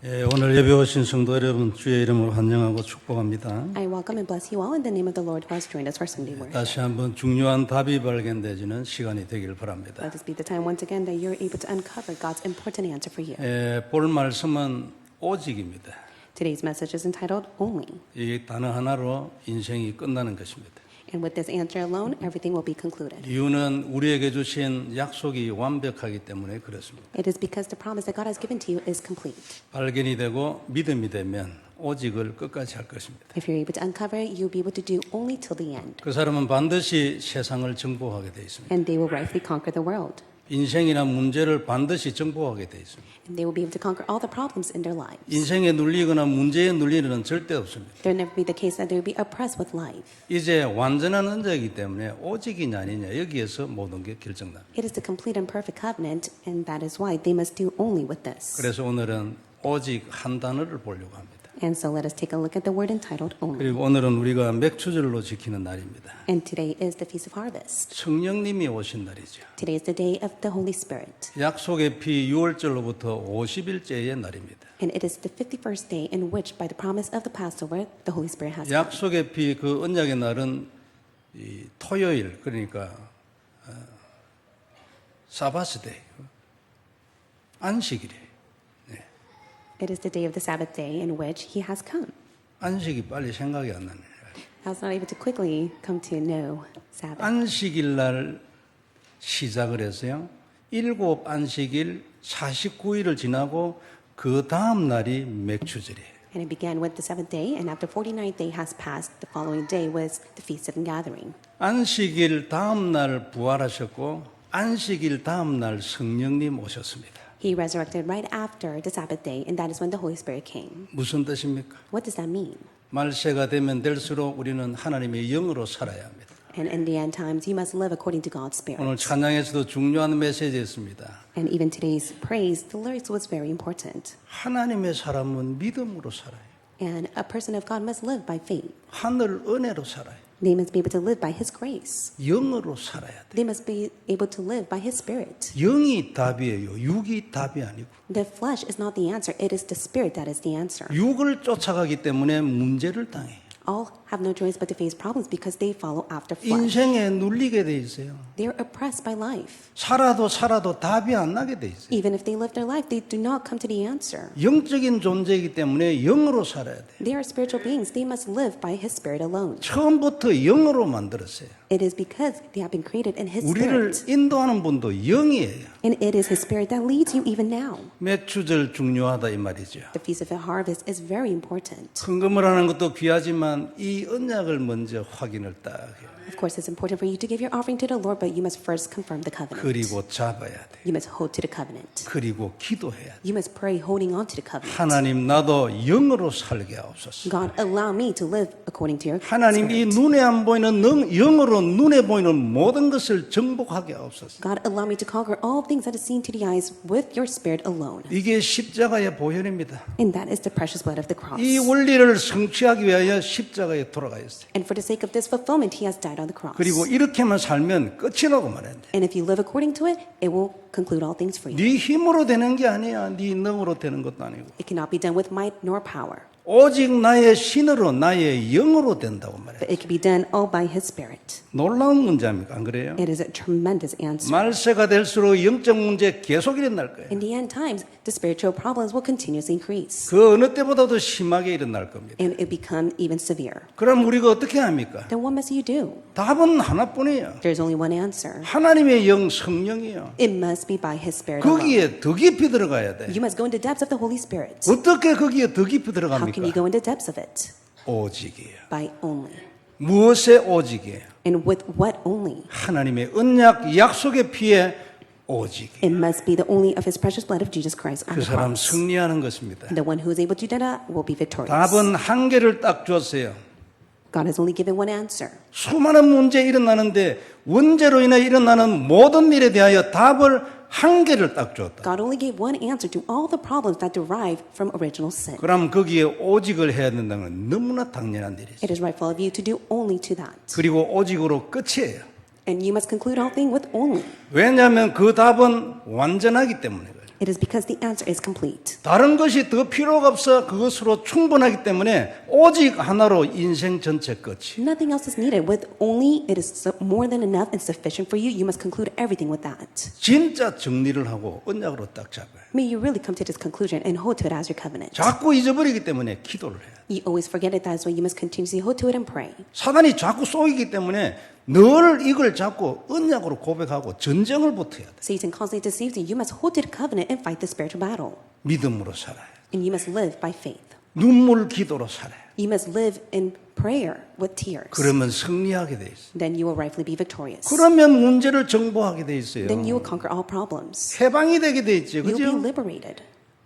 오늘 예배 오신 성도 여러분 주의 이름으로 환영하고 축복합니다. I welcome and bless you all in the name of the Lord who has joined us for Sunday worship. 다시 한번 중요한 답이 발견되지는 시간이 되길 바랍니다. Let this be the time once again that you're able to uncover God's important answer for you. 볼 말씀은 오직입니다. Today's message is entitled Only. 이 단어 하나로 인생이 끝나는 것입니다. And with this answer alone, everything will be concluded. 이유는 우리에게 주신 약속이 완벽하기 때문에 그렇습니다. It is because the promise that God has given to you is complete. 발견이 되고 믿음이 되면 오직을 끝까지 할 것입니다. If you're able to uncover it, you'll be able to do only till the end. 그 사람은 반드시 세상을 정복하게 되어 있습니다. And they will rightfully conquer the world. 인생이나 문제를 반드시 정복하게 되어 있습니다. And they will be able to conquer all the problems in their lives. 인생에 눌리거나 문제에 눌리는 일은 절대 없습니다. There will never be the case that they will be oppressed with life. 이제 완전한 언약이기 때문에 오직이냐 아니냐 여기에서 모든 게 결정납니다. It is the complete and perfect covenant, and that is why they must do only with this. 그래서 오늘은 오직 한 단어를 보려고 합니다. And so let us take a look at the word entitled only. 그리고 오늘은 우리가 맥추절로 지키는 날입니다. And today is the Feast of Harvest. 성령님이 오신 날이죠. Today is the day of the Holy Spirit. 약속의 피 6월절로부터 50일째의 날입니다. And it is the 51st day in which, by the promise of the Passover, the Holy Spirit has come. 약속의 피 그 언약의 날은 이 토요일 그러니까 사바스데이 안식일이에요. It is the day of the Sabbath day in which He has come. 안식이 빨리 생각이 안 나네요. I was not able to quickly come to know Sabbath. 안식일 날 시작을 해서요. 7 안식일 49일을 지나고 그 다음 날이 맥추절이에요. And it began with the seventh day, and after 49th day has passed, the following day was the Feast of Gathering. 안식일 다음 날 부활하셨고 안식일 다음 날 성령님 오셨습니다. He resurrected right after the Sabbath day, and that is when the Holy Spirit came. 무슨 뜻입니까? What does that mean? 말세가 되면 될수록 우리는 하나님의 영으로 살아야 합니다. And in the end times, you must live according to God's Spirit. 오늘 찬양에서도 중요한 메시지였습니다. And even today's praise, the lyrics was very important. 하나님의 사람은 믿음으로 살아요. And a person of God must live by faith. 하늘 은혜로 살아요. They must be able to live by His grace. 영으로 살아야 돼요. They must be able to live by His Spirit. 영이 답이에요. 육이 답이 아니고. The flesh is not the answer. It is the Spirit that is the answer. 육을 쫓아가기 때문에 문제를 당해요. All have no choice but to face problems because they follow after flesh. 인생에 눌리게 돼 있어요. They are oppressed by life. 살아도 답이 안 나게 돼 있어요. Even if they live their life, they do not come to the answer. 영적인 존재이기 때문에 영으로 살아야 돼요. They are spiritual beings. They must live by His Spirit alone. 처음부터 영으로 만들었어요. It is because they have been created in His 우리를 Spirit. 인도하는 분도 영이에요. And it is His Spirit that leads you even now. 맥추절 중요하다 이 말이죠. The Feast of the Harvest is very important. 헌금을 하는 것도 귀하지만 이 언약을 먼저 확인을 딱 해요. Of course, it's important for you to give your offering to the Lord, but you must first confirm the covenant. 그리고 잡아야 돼. You must hold to the covenant. 그리고 기도해야 돼. You must pray holding on to the covenant. 하나님 나도 영으로 살게 하옵소서. God, allow me to live according to your 하나님 이 Spirit. 눈에 안 보이는 영으로 눈에 보이는 모든 것을 정복하게 하옵소서. God, allow me to conquer all things that is seen to the eyes with your Spirit alone. 이게 십자가의 보혈입니다. And that is the precious blood of the cross. 이 원리를 성취하기 위하여 십자가에 돌아가셨어요. And for the sake of this fulfillment, He has died on the cross. 그리고 이렇게만 살면 끝이 나고 말아야 돼. And if you live according to it, it will conclude all things for you. 네 힘으로 되는 게 아니야. 네 능으로 되는 것도 아니고. It cannot be done with might nor power, 오직 나의 신으로 나의 영으로 된다고 말해요. but it can be done all by His Spirit. 놀라운 문제입니까? 안 그래요? It is a tremendous answer. 말세가 될수록 영적 문제 계속 일어날 거예요. In the end times, the spiritual problems will continuously increase, 그 어느 때보다도 심하게 일어날 겁니다. and it become even severe. 그럼 우리가 어떻게 합니까? Then what must you do? 답은 하나뿐이에요. There's only one answer. 하나님의 영 성령이요. It must be by His Spirit alone. 거기에 더 깊이 들어가야 돼. You must go into depths of the Holy Spirit. 어떻게 거기에 더 깊이 How can you 들어갑니까? go into depths of it? 오직이에요. By only. 무엇의 오직이에요? And with what only? 하나님의 언약 약속의 피에 오직. It must be the only of His precious blood of Jesus Christ on 그 the 사람 cross. 승리하는 것입니다. The one who is able to do that will be victorious. 답은 한 개를 딱 줬어요. God has only given one answer. 수많은 문제 일어나는데 원죄로 인해 일어나는 모든 일에 대하여 답을 한 개를 딱 줬다. God only gave one answer to all the problems that derive from original sin. 그럼 거기에 오직을 해야 된다는 건 너무나 당연한 일이죠. It is rightful of you to do only to that. 그리고 오직으로 끝이에요. And you must conclude all things with only. 왜냐하면 그 답은 완전하기 때문에 그래요. It is because the answer is complete. 다른 것이 더 필요가 없어 그것으로 충분하기 때문에 오직 하나로 인생 전체 끝이. Nothing else is needed. With only it is more than enough and sufficient for you, you must conclude everything with that. 진짜 정리를 하고 언약으로 딱 잡아요. May you really come to this conclusion and hold to it as your covenant. 자꾸 잊어버리기 때문에 기도를 해요. You always forget it, that's why you must continuously hold to it and pray. 사단이 자꾸 쏘이기 때문에 늘 이걸 잡고 언약으로 고백하고 전쟁을 붙어야 돼. Satan constantly deceives you. You must hold to the covenant and fight the spiritual battle. 믿음으로 살아요. And you must live by faith. 눈물 기도로 살아요. You must live in prayer with tears. 그러면 승리하게 돼 있어요. Then you will rightfully be victorious. 그러면 문제를 정복하게 돼 있어요. Then you will conquer all problems. 해방이 되게 돼 있죠. You'll be 그죠? liberated.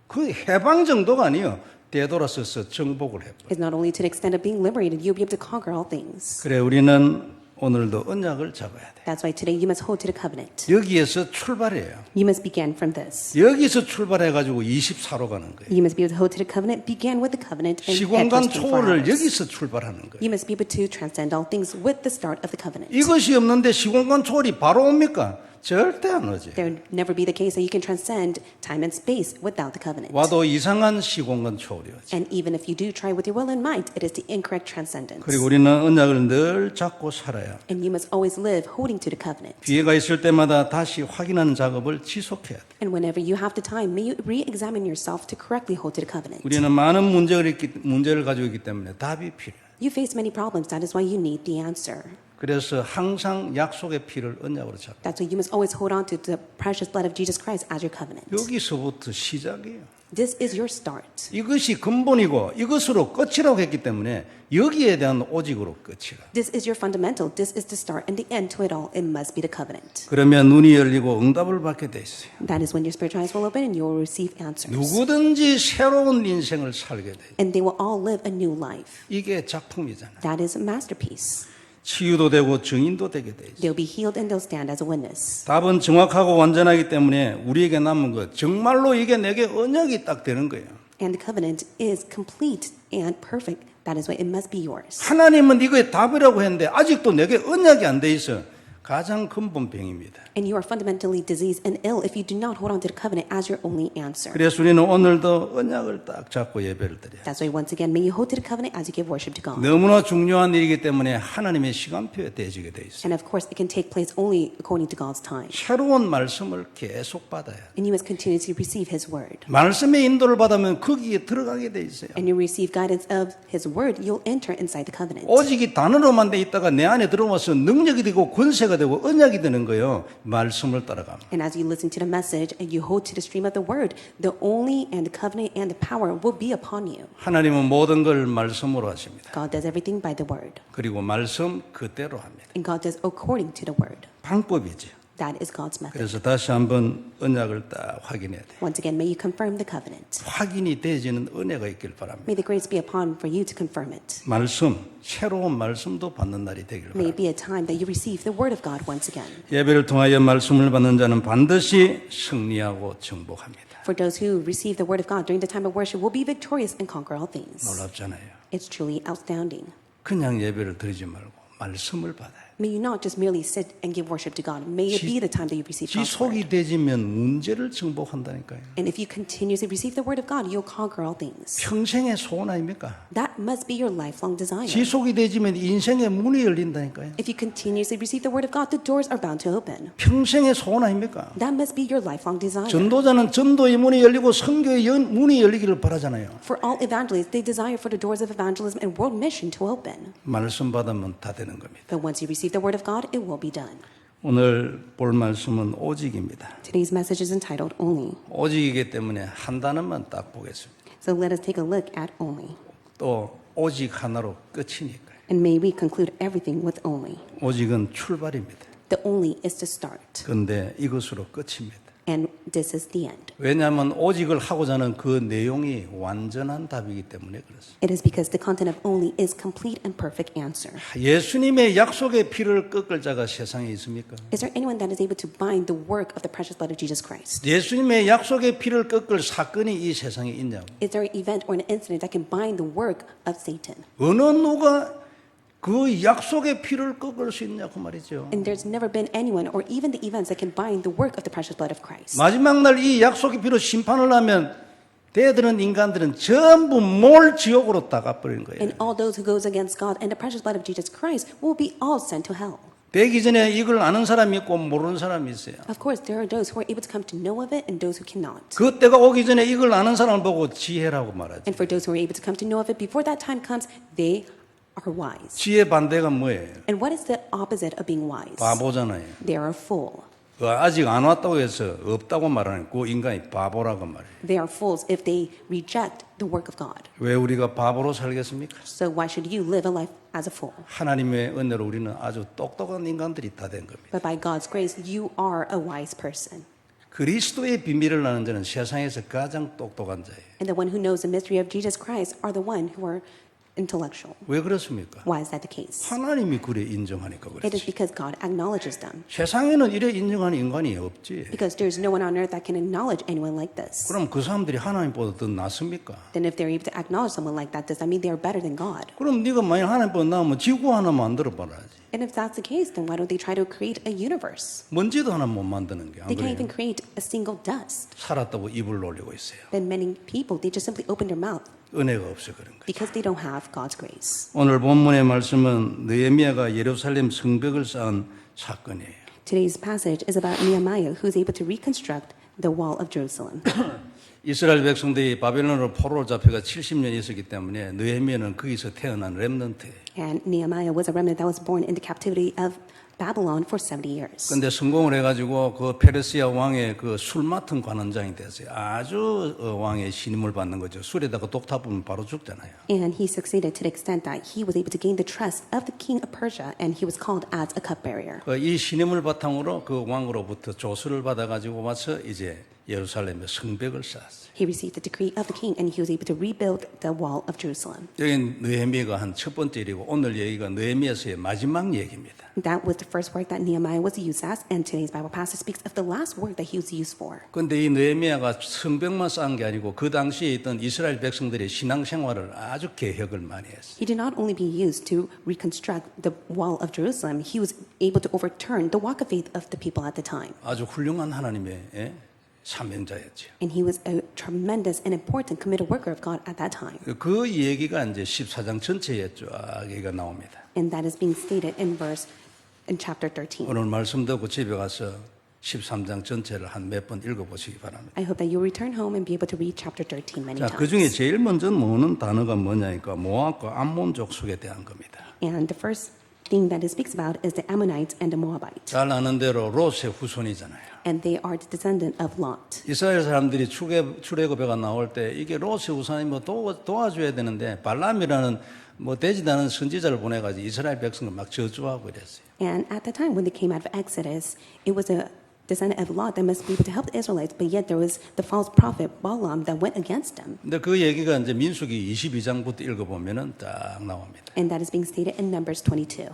그 해방 정도가 아니에요. 되돌아서서 정복을 해버려요. It's not only to the extent of being liberated, you'll be able to conquer all things. 그래 우리는 오늘도 언약을 잡아야 돼. That's why today you must hold to the covenant. 여기에서 출발해요. You must begin from this. 여기서 출발해가지고 24로 가는 거예요. You must be able to hold to the covenant, begin with the covenant, and head 시공간 towards 24 초월을 hours. 여기서 출발하는 거예요. You must be able to transcend all things with the start of the covenant. 이것이 없는데 시공간 초월이 바로 옵니까? 절대 안 오지. There would never be the case that you can transcend time and space without the covenant. 와도 이상한 시공간 초월이오지. And even if you do try with your will and might, it is the incorrect transcendence. 그리고 우리는 언약을 늘 잡고 살아야. And you must always live holding to the covenant. 기회가 있을 때마다 다시 확인하는 작업을 지속해야 돼. And whenever you have the time, may you re-examine yourself to correctly hold to the covenant. 우리는 많은 문제를 가지고 있기 때문에 답이 필요해. You face many problems. That is why you need the answer. 그래서 항상 약속의 피를 언약으로 잡아. That's why you must always hold on to the precious blood of Jesus Christ as your covenant. 여기서부터 시작이에요. This is your start. 이것이 근본이고 이것으로 끝이라고 했기 때문에 여기에 대한 오직으로 끝이라. This is your fundamental. This is the start and the end to it all. It must be the covenant. 그러면 눈이 열리고 응답을 받게 돼 있어요. That is when your spiritual eyes will open and you will receive answers. 누구든지 새로운 인생을 살게 돼. And they will all live a new life. 이게 작품이잖아요. That is a masterpiece. 치유도 되고 증인도 되게 돼 있어요. They'll be healed and they'll stand as a witness. 답은 정확하고 완전하기 때문에 우리에게 남은 것 정말로 이게 내게 언약이 딱 되는 거예요. And the covenant is complete and perfect. That is why it must be yours. 하나님은 이거의 답이라고 했는데 아직도 내게 언약이 안 돼 있어. 가장 근본 병입니다. And you are fundamentally diseased and ill if you do not hold on to the covenant as your only answer. 그래서 우리는 오늘도 언약을 딱 잡고 예배를 드려요. That's why once again, may you hold to the covenant as you give worship to God. 너무나 중요한 일이기 때문에 하나님의 시간표에 대해지게 돼 있어요. And of course, it can take place only according to God's time. 새로운 말씀을 계속 받아야 돼요. And you must continuously receive His word. 말씀의 인도를 받으면 거기에 들어가게 돼 있어요. And you receive guidance of His word, you'll enter inside the covenant. 오직이 단어로만 돼 있다가 내 안에 들어와서 능력이 되고 권세가 되고 언약이 되는 거예요. 말씀을 따라가면. And as you listen to the message and you hold to the stream of the word, the only and the covenant and the power will be upon you. 하나님은 모든 걸 말씀으로 하십니다. God does everything by the word. 그리고 말씀 그대로 합니다. And God does according to the word. 방법이죠. That is God's method. 그래서 다시 한번 언약을 딱 확인해야 돼요. Once again, may you confirm the covenant. 확인이 되어지는 은혜가 있길 바랍니다. May the grace be upon for you to confirm it. 말씀, 새로운 말씀도 받는 날이 되길 May it 바랍니다. be a time that you receive the word of God once again. 예배를 통하여 말씀을 받는 자는 반드시 승리하고 정복합니다. For those who receive the word of God during the time of worship will be victorious and conquer all things. 놀랍잖아요. It's truly outstanding. 그냥 예배를 드리지 말고 말씀을 받아요. May you not just merely sit and give worship to God. May it be the time that you receive God's word. 지속이 되지면 문제를 정복한다니까요. And if you continuously receive the word of God, you'll conquer all things. 평생의 소원 아닙니까? That must be your lifelong desire. 지속이 되지면 인생의 문이 열린다니까요. If you continuously receive the word of God, the doors are bound to open. 평생의 소원 아닙니까? That must be your lifelong desire. 전도자는 전도의 문이 열리고 선교의 문이 열리기를 바라잖아요. For all evangelists, they desire for the doors of evangelism and world mission to open. 말씀 받으면 다 되는 겁니다. But once you receive the word of God, it will be done. 오늘 볼 말씀은 오직입니다. Today's message is entitled Only. 오직이기 때문에 한 단어만 딱 보겠습니다. So let us take a look at only. 또 오직 하나로 끝이니까요. And may we conclude everything with only. 오직은 출발입니다. The only is to start. 그런데 이것으로 끝입니다. And this is the end. 왜냐하면 오직을 하고자 하는 그 내용이 완전한 답이기 때문에 그렇습니다. It is because the content of only is complete and perfect answer. 예수님의 약속의 피를 꺾을 자가 세상에 있습니까? Is there anyone that is able to bind the work of the precious blood of Jesus Christ? 예수님의 약속의 피를 꺾을 사건이 이 세상에 있냐고. Is there an event or an incident that can bind the work of Satan? 어느 누가 그 약속의 피를 꺾을 수 있냐고 말이죠. And there's never been anyone or even the events that can bind the work of the precious blood of Christ. 마지막 날 이 약속의 피로 심판을 하면 대들은 인간들은 전부 몰 지옥으로 다 가버리는 거예요. And all those who goes against God and the precious blood of Jesus Christ will be all sent to hell. 되기 전에 이걸 아는 사람이 있고 모르는 사람이 있어요. Of course, there are those who are able to come to know of it and those who cannot. 그 때가 오기 전에 이걸 아는 사람을 보고 지혜라고 말하죠. And for those who are able to come to know of it before that time comes, they are wise. 지혜 반대가 뭐예요? And what is the opposite of being wise? 바보잖아요. They are a fool. 그 아직 안 왔다고 해서 없다고 말하는 그 인간이 바보라고 말해요. They are fools if they reject the work of God. 왜 우리가 바보로 살겠습니까? So why should you live a life as a fool? 하나님의 은혜로 우리는 아주 똑똑한 인간들이 다 된 겁니다. But by God's grace, you are a wise person. 그리스도의 비밀을 아는 자는 세상에서 가장 똑똑한 자예요. And the one who knows the mystery of Jesus Christ are the one who are intellectual. 왜 그렇습니까? Why is that the case? 하나님이 그래 인정하니까 It is 그렇지. because God acknowledges them. 세상에는 이래 인정하는 인간이 없지. Because there's no one on earth that can acknowledge anyone like this. 그럼 그 사람들이 하나님보다 더 낫습니까? Then if they're able to acknowledge someone like that, does that mean they are better than God? 그럼 네가 만약 하나님보다 나으면 지구 하나 만들어 봐라지. And if that's the case, then why don't they try to create a universe? 먼지도 하나 못 만드는 게 안 They can't 그래요? even create a single dust. 살았다고 입을 놀리고 있어요. Then many people, they just simply open their mouth 은혜가 없어 그런 거예요. because they don't have God's grace. 오늘 본문의 말씀은 느헤미야가 예루살렘 성벽을 쌓은 사건이에요. Today's passage is about Nehemiah, who's able to reconstruct the wall of Jerusalem. 이스라엘 백성들이 바벨론으로 포로로 잡혀가 70년 있었기 때문에 느헤미야는 거기서 태어난 렘넌트예요. And Nehemiah was a remnant that was born in the captivity of Babylon for 70 years. 근데 성공을 해가지고 그 페르시아 왕의 그 술 맡은 관원장이 됐어요. 아주 왕의 신임을 받는 거죠. 술에다가 독 타보면 바로 죽잖아요. And he succeeded to the extent that he was able to gain the trust of the king of Persia, and he was called as a cupbearer. 이 신임을 바탕으로 그 왕으로부터 조서를 받아가지고 와서 이제 예루살렘에 성벽을 쌓았어요. He received the decree of the king, and he was able to rebuild the wall of Jerusalem. 여기 느헤미야가 한 첫 번째 일이고 오늘 얘기가 느헤미야서의 마지막 얘기입니다. That was the first work that Nehemiah was used as, and today's Bible passage speaks of the last work that he was used for. 그런데 이 느헤미야가 성벽만 쌓은 게 아니고 그 당시에 있던 이스라엘 백성들의 신앙생활을 아주 개혁을 많이 했어요. He did not only be used to reconstruct the wall of Jerusalem, he was able to overturn the walk of faith of the people at the time. 아주 훌륭한 하나님의 사명자였죠. And he was a tremendous and important committed worker of God at that time. 그 얘기가 이제 14장 전체에 쫙 얘기가 나옵니다. And that is being stated in chapter 13. 오늘 말씀 듣고 집에 가서 13장 전체를 한 몇 번 읽어보시기 바랍니다. I hope that you'll return home and be able to read chapter 13 many 자, times. 그 중에 제일 먼저 나오는 단어가 뭐냐니까 모압과 암몬족 속에 대한 겁니다. And the first thing that it speaks about is the Ammonites and the Moabites. 잘 아는 대로 롯의 후손이잖아요. And they are the descendant of Lot. 이스라엘 사람들이 출애굽해가 나올 때 이게 롯의 후손이 뭐 도와줘야 되는데 발람이라는 뭐 되지도 않은 선지자를 보내가지고 이스라엘 백성을 막 저주하고 이랬어요. And at the time when they came out of Exodus, it was a descendant of Lot that must be able to help the Israelites, but yet there was the false prophet Balaam that went against them. 근데 그 얘기가 이제 민수기 22장부터 읽어보면은 딱 나옵니다. And that is being stated in Numbers 22.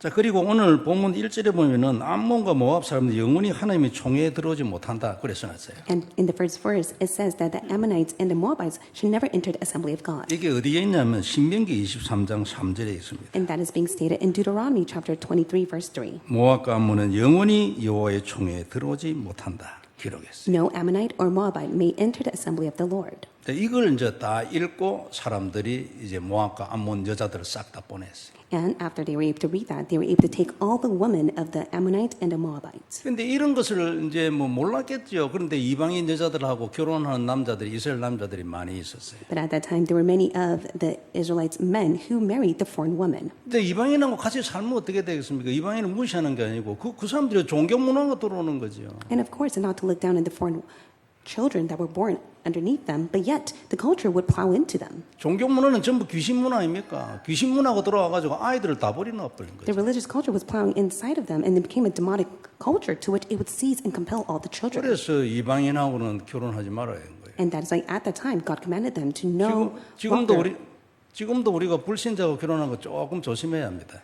자, 그리고 오늘 본문 1절에 보면은 암몬과 모압 사람들이 영원히 하나님의 총회에 들어오지 못한다. 그래 써놨어요. And in the first verse, it says that the Ammonites and the Moabites should never enter the assembly of God. 이게 어디에 있냐면 신명기 23장 3절에 있습니다. And that is being stated in Deuteronomy chapter 23, verse 3. 모압과 암몬은 영원히 여호와의 총회에 들어오지 못한다. 기록했어요. No Ammonite or Moabite may enter the assembly of the Lord. 이걸 이제 다 읽고 사람들이 이제 모압과 암몬 여자들을 싹 다 보냈어요. And after they were able to read that, they were able to take all the women of the Ammonites and the Moabites. 근데 이런 것을 이제 뭐 몰랐겠죠. 그런데 이방인 여자들하고 결혼하는 남자들이 이스라엘 남자들이 많이 있었어요. But at that time, there were many of the Israelites men who married the foreign women. 근데 이방인하고 같이 살면 어떻게 되겠습니까? 이방인을 무시하는 게 아니고 그 사람들이 종교 문화가 들어오는 거죠. And of course, not to look down on the foreign children that were born underneath them, but yet the culture would plow into them. 종교 문화는 전부 귀신 문화 아닙니까? 귀신 문화가 들어와가지고 아이들을 다 버리는 버린 The 거죠. religious culture was plowing inside of them, and it became a demonic culture to which it would seize and compel all the children. 그래서 이방인하고는 결혼하지 말아야 하는 거예요. And that is why at that time God commanded them to no 지금도 우리가 불신자하고 결혼하는 거 조금 조심해야 합니다.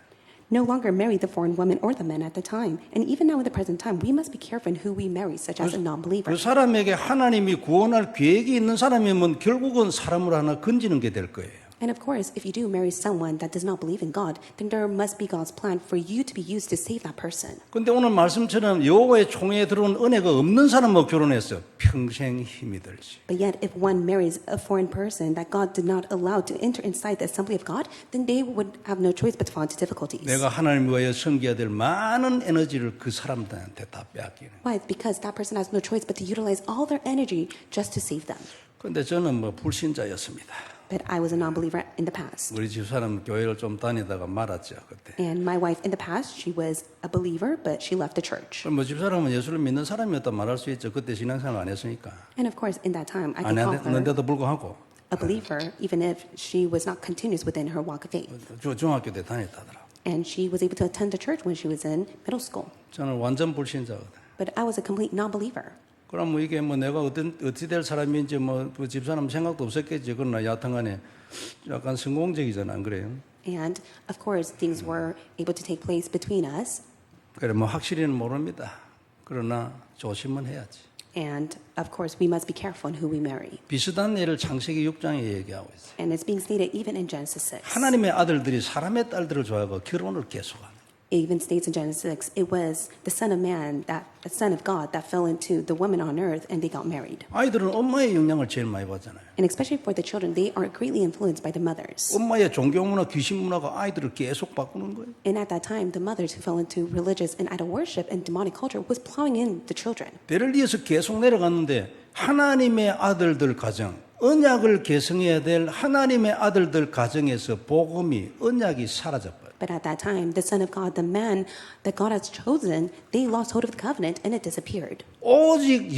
no longer marry the foreign women or the men at the time. And even now in the present time, we must be careful in who we marry, such as a non-believer. 그 사람에게 하나님이 구원할 계획이 있는 사람이면 결국은 사람을 하나 건지는 게 될 거예요. And of course, if you do marry someone that does not believe in God, then there must be God's plan for you to be used to save that person. 근데 오늘 말씀처럼 여호와의 총회에 들어온 은혜가 없는 사람하고 결혼해서 평생 힘이 들지. But yet, if one marries a foreign person that God did not allow to enter inside the assembly of God, then they would have no choice but to fall into difficulties. 내가 하나님을 위하여 섬겨야 될 많은 에너지를 그 사람들한테 다 빼앗기는. Why? Because that person has no choice but to utilize all their energy just to save them. 근데 저는 뭐 불신자였습니다. But I was a non-believer in the past. 우리 집사람은 교회를 좀 다니다가 말았죠 그때. And my wife in the past, she was a believer, but she left the church. 그럼 뭐 집사람은 예수를 믿는 사람이었다 말할 수 있죠. 그때 신앙생활 안 했으니까. And of course, in that time, I 안 could call her 했는데도 불구하고 a believer, even if she was not continuous within her walk of faith. 중학교 때 다녔다더라. And she was able to attend the church when she was in middle school. 저는 완전 불신자거든. But I was a complete non-believer. 그럼 뭐 이게 뭐 내가 어찌 될 사람인지 뭐그 집사람 생각도 없었겠지. 그러나 여하튼간에 약간 성공적이잖아, 안 그래요? And of course, things were able to take place between us. 그래 뭐 확실히는 모릅니다. 그러나 조심은 해야지. And of course, we must be careful in who we marry. 비슷한 예를 창세기 6장에 얘기하고 있어요. And it's being stated even in Genesis 6. 하나님의 아들들이 사람의 딸들을 좋아하고 결혼을 계속하는. It even states in Genesis 6, it was the son of man, the son of God, that fell into the women on earth, and they got married. 아이들은 엄마의 영향을 제일 많이 받잖아요. And especially for the children, they are greatly influenced by the mothers. 엄마의 종교 문화, 귀신 문화가 아이들을 계속 바꾸는 거예요. And at that time, the mothers who fell into religious and idol worship and demonic culture was plowing in the children. 때를 이어서 계속 내려갔는데 하나님의 아들들 가정, 언약을 계승해야 될 하나님의 아들들 가정에서 복음이 언약이 사라져버려요. But at that time, the Son of God, the man that God has chosen, they lost hold of the covenant and it disappeared. 오직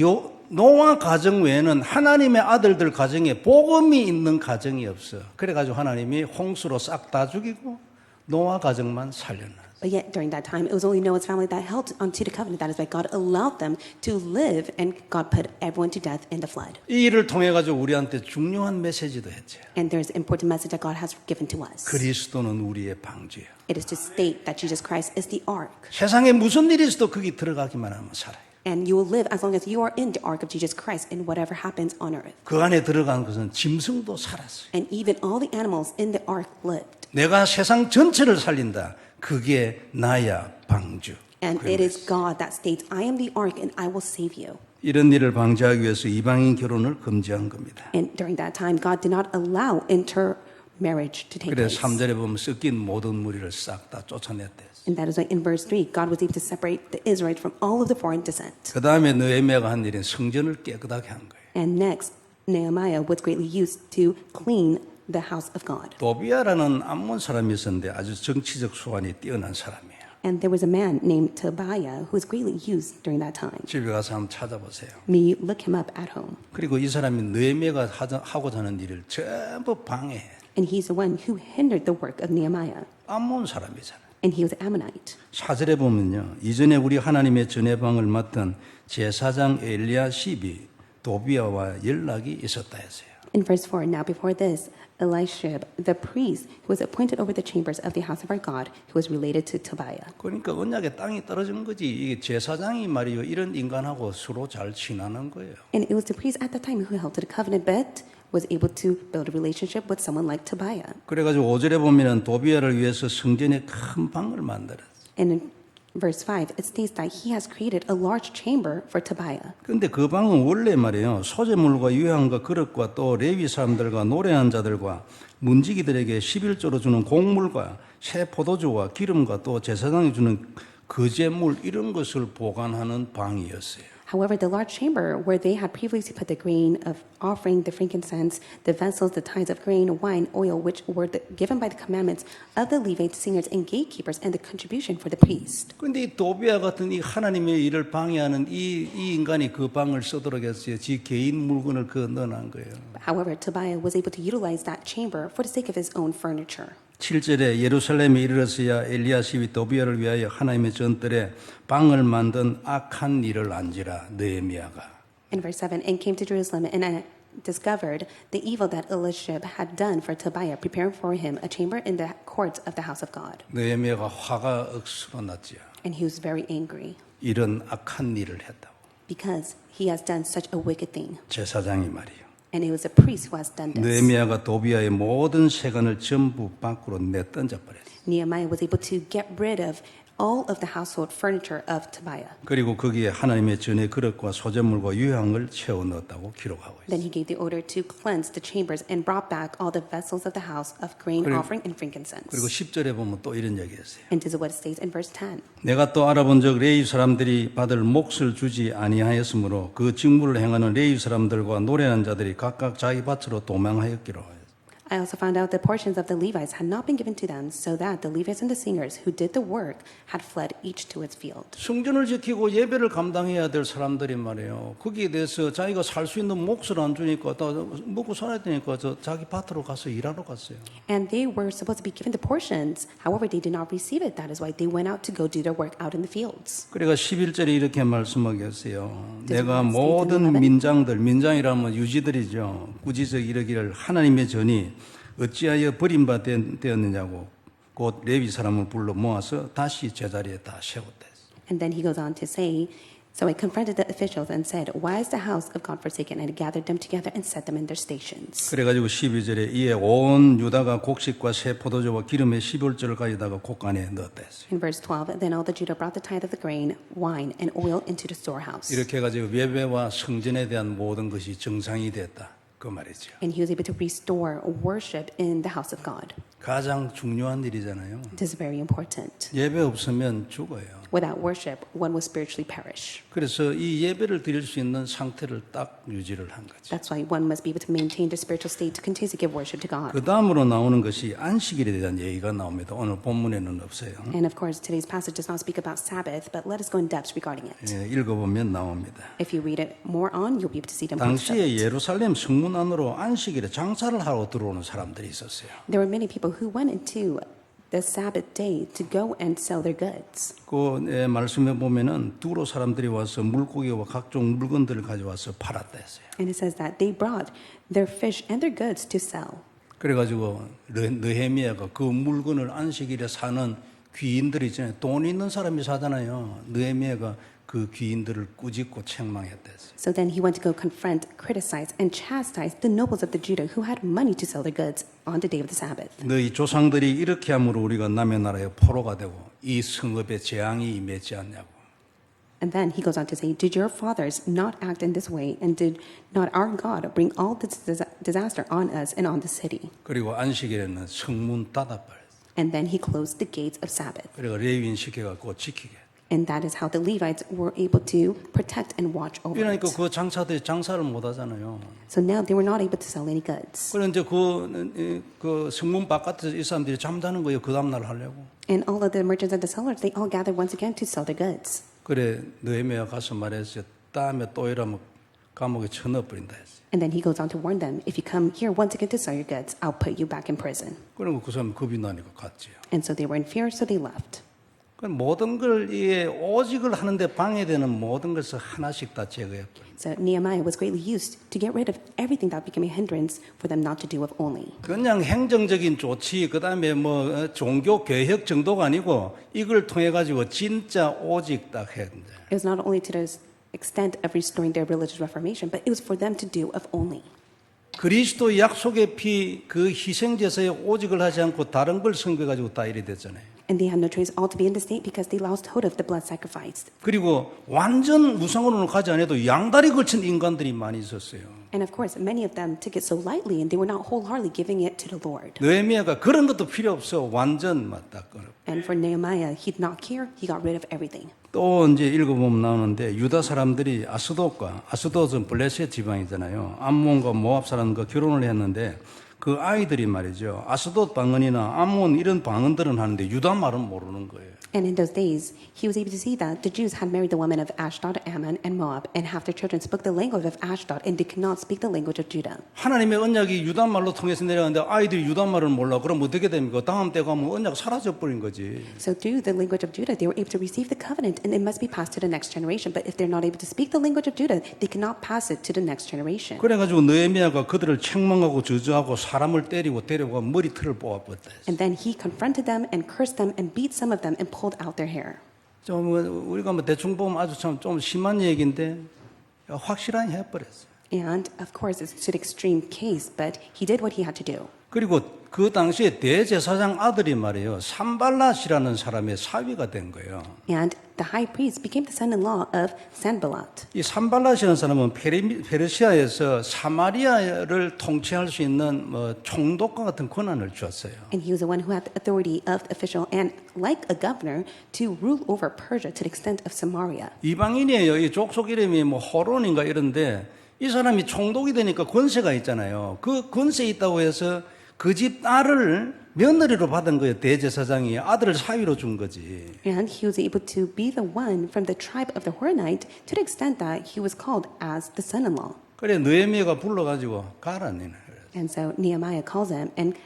노아 가정 외에는 하나님의 아들들 가정에 복음이 있는 가정이 없어. 그래가지고 하나님이 홍수로 싹 다 죽이고 노아 가정만 살려놔. But yet, during that time, it was only Noah's family that held onto the covenant. That is why God allowed them to live, and God put everyone to death in the flood. 이 일을 통해 가지고 우리한테 중요한 메시지도 했지. And there's an important message that God has given to us. 그리스도는 우리의 방주예요. It is to state that Jesus Christ is the ark. 세상에 무슨 일이 있어도 거기 들어가기만 하면 살아요. And you will live as long as you are in the ark of Jesus Christ in whatever happens on earth. 그 안에 들어간 것은 짐승도 살았어요. And even all the animals in the ark lived. 내가 세상 전체를 살린다. 그게 나야 방주. And it is God that states, I am the ark and I will save you. 이런 일을 방지하기 위해서 이방인 결혼을 금지한 겁니다. And during that time, God did not allow intermarriage to take 그래서 place. 3절에 보면 섞인 모든 무리를 싹 다 쫓아냈대. And that is why in verse 3, God was able to separate the Israelites from all of the foreign descent. 그 다음에 느헤미야가 한 일은 성전을 깨끗하게 한 거예요. And next, Nehemiah was greatly used to clean the house of God. 도비아라는 암몬 사람이 있었는데 아주 정치적 수완이 뛰어난 사람이에요. And there was a man named Tobiah who was greatly used during that time. 집에 가서 한번 찾아보세요. May you look him up at home. 그리고 이 사람이 느헤미야가 하고자 하는 일을 전부 방해해. And he's the one who hindered the work of Nehemiah. 암몬 사람이잖아요. And he was Ammonite. 4절에 보면요. 이전에 우리 하나님의 전해방을 맡은 제사장 엘리야십이 도비아와 연락이 있었다 했어요. In verse 4, now before this, Elishib, the priest who was appointed over the chambers of the house of our God, who was related to Tobiah. 그러니까 언약의 땅이 떨어진 거지. 이게 제사장이 말이요. 이런 인간하고 서로 잘 친하는 거예요. And it was the priest at the time who held to the covenant, but was able to build a relationship with someone like Tobiah. 그래가지고 5절에 보면은 도비아를 위해서 성전에 큰 방을 만들었어요. And in verse 5, it states that he has created a large chamber for Tobiah. 근데 그 방은 원래 말이에요. 소재물과 유향과 그릇과 또 레위 사람들과 노래하는 자들과 문지기들에게 11조로 주는 곡물과 새 포도주와 기름과 또 제사장이 주는 거제물 이런 것을 보관하는 방이었어요. However, the large chamber where they had previously put the grain of offering, the frankincense, the vessels, the tithes of grain, wine, oil, which were given by the commandments of the Levites, singers, and gatekeepers, and the contribution for the priest. 근데 이 도비아 같은 이 하나님의 일을 방해하는 이 인간이 그 방을 쓰도록 했어요. 지 개인 물건을 그 넣어놓은 거예요. However, Tobiah was able to utilize that chamber for the sake of his own furniture. 7절에 예루살렘에 이르렀어야 엘리야십이 도비아를 위하여 하나님의 전뜰에 방을 만든 악한 일을 안지라 느헤미야가. In verse 7, and came to Jerusalem and discovered the evil that Elishib had done for Tobiah, preparing for him a chamber in the courts of the house of God. 느헤미야가 화가 억수로 났지요. And he was very angry 이런 악한 일을 했다고. because he has done such a wicked thing. 제사장이 말이요. And it was a priest who has done this. 느헤미야가 도비아의 모든 세관을 전부 밖으로 내던져 버렸어요. Nehemiah was able to get rid of all of the household furniture of Tobiah. 그리고 거기에 하나님의 전의 그릇과 소재물과 유향을 채워 넣었다고 기록하고 있어요. Then he gave the order to cleanse the chambers and brought back all the vessels of the house of grain offering and frankincense. 그리고 10절에 보면 또 이런 얘기했어요. And this is what it states in verse 10. 내가 또 알아본 적 레위 사람들이 받을 몫을 주지 아니하였으므로 그 직무를 행하는 레위 사람들과 노래하는 자들이 각각 자기 밭으로 도망하였기로. I also found out the portions of the Levites had not been given to them, so that the Levites and the singers who did the work had fled each to its field. 성전을 지키고 예배를 감당해야 될 사람들이 말이에요. 거기에 대해서 자기가 살 수 있는 몫을 안 주니까 또 먹고 살아야 되니까 저 자기 밭으로 가서 일하러 갔어요. And they were supposed to be given the portions. However, they did not receive it. That is why they went out to go do their work out in the fields. 그러니까 11절에 이렇게 말씀하겠어요. 내가 States in 모든 11. 민장들, 민장이라면 유지들이죠. 꾸짖어 이르기를 하나님의 전이 어찌하여 버림받았느냐고 곧 레위 사람을 불러 모아서 다시 제자리에 다 세웠다. And then he goes on to say, so I confronted the officials and said, why is the house of God forsaken? And I gathered them together and set them in their stations. 그래가지고 12절에 이에 온 유다가 곡식과 새 포도주와 기름의 11절을 가져다가 곡간에 넣었다 했어요. In verse 12, then all the Judah brought the tithe of the grain, wine, and oil into the storehouse. 이렇게 해가지고 예배와 성전에 대한 모든 것이 정상이 됐다. 그 말이죠. And he was able to restore worship in the house of God. 가장 중요한 일이잖아요. This is very important. 예배 없으면 죽어요. Without worship, one will spiritually perish. 그래서 이 예배를 드릴 수 있는 상태를 딱 유지를 한 거죠. That's why one must be able to maintain the spiritual state to continue to give worship to God. 그 다음으로 나오는 것이 안식일에 대한 얘기가 나옵니다. 오늘 본문에는 없어요. And of course, today's passage does not speak about Sabbath, but let us go in depth regarding it. 예, 읽어보면 나옵니다. If you read it more on, you'll be able to see them. 당시에 예루살렘 성문 안으로 안식일에 장사를 하러 들어오는 사람들이 있었어요. There were many people who went into the Sabbath day to go and sell their goods. 그 말씀에 보면은 두로 사람들이 와서 물고기와 각종 물건들을 가져와서 팔았다 했어요. And it says that they brought their fish and their goods to sell. 그래가지고 느헤미야가 그 물건을 안식일에 사는 귀인들이 있잖아요. 돈 있는 사람이 사잖아요. 느헤미야가 그 귀인들을 꾸짖고 책망했다 했어요. So then he went to go confront, criticize, and chastise the nobles of the Judah who had money to sell their goods on the day of the Sabbath. 너희 조상들이 이렇게 함으로 우리가 남의 나라에 포로가 되고 이 성읍에 재앙이 임했지 않냐고. And then he goes on to say, did your fathers not act in this way, and did not our God bring all this disaster on us and on the city? 그리고 안식일에는 성문 닫아버렸어요. And then he closed the gates of Sabbath. 그리고 레위인 시켜갖고 지키게. And that is how the Levites were able to protect and watch over 그러니까 it. 그 장사들이 장사를 못 하잖아요. So now they were not able to sell any goods. 그런데 이제 그 성문 바깥에서 이 사람들이 잠자는 거예요. 그 다음날 하려고. And all of the merchants and the sellers, they all gathered once again to sell their goods. 그래 느헤미야 가서 말했어요. 다음에 또 이러면 감옥에 쳐넣어버린다 했어요. And then he goes on to warn them, if you come here once again to sell your goods, I'll put you back in prison. 그리고 그 사람이 겁이 나니까 갔지요. And so they were in fear, so they left. 모든 걸 이게 오직을 하는데 방해되는 모든 것을 하나씩 다 제거했고. So Nehemiah was greatly used to get rid of everything that became a hindrance for them not to do of only. 그냥 행정적인 조치, 그다음에 뭐 종교 개혁 정도가 아니고 이걸 통해 가지고 진짜 오직 딱 했는데. It was not only to the extent of restoring their religious reformation, but it was for them to do of only. 그리스도 약속의 피 그 희생 제사에 오직을 하지 않고 다른 걸 섬겨 가지고 다 이래 됐잖아요. And they had no choice all to be in the state because they lost hold of the blood sacrificed. 그리고 완전 무상으로는 가지 않아도 양다리 걸친 인간들이 많이 있었어요. And of course, many of them took it so lightly and they were not wholeheartedly giving it to the Lord. 느헤미야가 그런 것도 필요 없어. 완전 맞다. And for Nehemiah, he did not care. He got rid of everything. 또 이제 읽어보면 나오는데 유다 사람들이 아스돗은 블레셋 지방이잖아요. 암몬과 모압 사람과 결혼을 했는데 그 아이들이 말이죠. 아스돗 방언이나 암몬 이런 방언들은 하는데 유다 말은 모르는 거예요. And in those days, he was able to see that the Jews had married the women of Ashdod, Ammon, and Moab, and half their children spoke the language of Ashdod, and they could not speak the language of Judah. 하나님의 언약이 유다 말로 통해서 내려가는데 아이들이 유다 말을 몰라. 그럼 어떻게 됩니까? 다음 때 가면 언약 사라져 버린 거지. So through the language of Judah, they were able to receive the covenant, and it must be passed to the next generation. But if they're not able to speak the language of Judah, they cannot pass it to the next generation. 그래가지고 느헤미야가 그들을 책망하고 저주하고 사람을 때리고 데려가 머리털을 뽑아버렸다. And then he confronted them and cursed them and beat some of them and pulled out their hair. 좀 우리가 뭐 대충 보면 아주 좀 심한 얘기인데 확실하게 해버렸어요. And of course, it's an extreme case, but he did what he had to do. 그리고 그 당시에 대제사장 아들이 말이에요. 산발랏이라는 사람의 사위가 된 거예요. And the high priest became the son-in-law of Sanballat. 이 산발랏이라는 사람은 페르시아에서 사마리아를 통치할 수 있는 총독과 같은 권한을 주었어요. And he was the one who had the authority of the official and, like a governor, to rule over Persia to the extent of Samaria. 이방인이에요. 이 족속 이름이 뭐 호론인가 이런데 이 사람이 총독이 되니까 권세가 있잖아요. 그 권세 있다고 해서 그 집 딸을 며느리로 받은 거예요. 대제사장이 아들을 사위로 준 거지. And he was able to be the one from the tribe of the Horonite to the extent that he was called as the son-in-law. 그래 느헤미야가 불러가지고 가라 니는. And so Nehemiah calls him and